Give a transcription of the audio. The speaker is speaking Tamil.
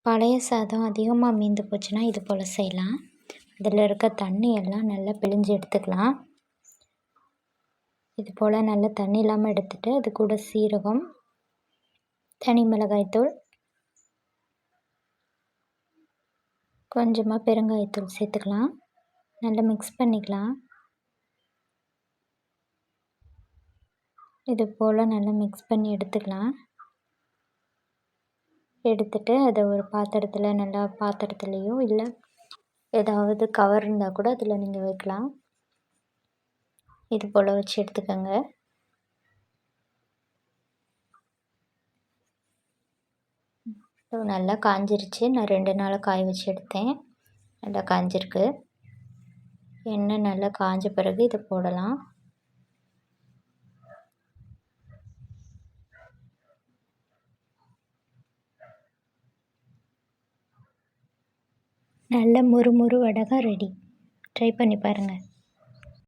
பழைய சாதம் அதிகமாக மீந்து போச்சுன்னா இது போல் செய்யலாம். அதில் இருக்க தண்ணி எல்லாம் நல்லா பிழிஞ்சு எடுத்துக்கலாம். இது போல் நல்லா தண்ணி இல்லாமல் எடுத்துட்டு அது கூட சீரகம், தனி மிளகாய்த்தூள், கொஞ்சமாக பெருங்காயத்தூள் சேர்த்துக்கலாம். நல்லா மிக்ஸ் பண்ணிக்கலாம். இது போல் நல்லா மிக்ஸ் பண்ணி எடுத்துக்கலாம். எடுத்துட்டு அதை ஒரு பாத்திரத்தில் பாத்திரத்துலேயோ இல்லை ஏதாவது கவர் இருந்தால் கூட அதில் நீங்கள் வைக்கலாம். இது போல் வச்சு எடுத்துக்கோங்க. நல்லா காஞ்சிருச்சு. நான் 2 நாளாக காய வச்சு எடுத்தேன். நல்லா காஞ்சிருக்கு. எண்ணெய் நல்லா காஞ்ச பிறகு இதை போடலாம். நல்ல மொறு மொறு வடகம் ரெடி. ட்ரை பண்ணி பாருங்கள்.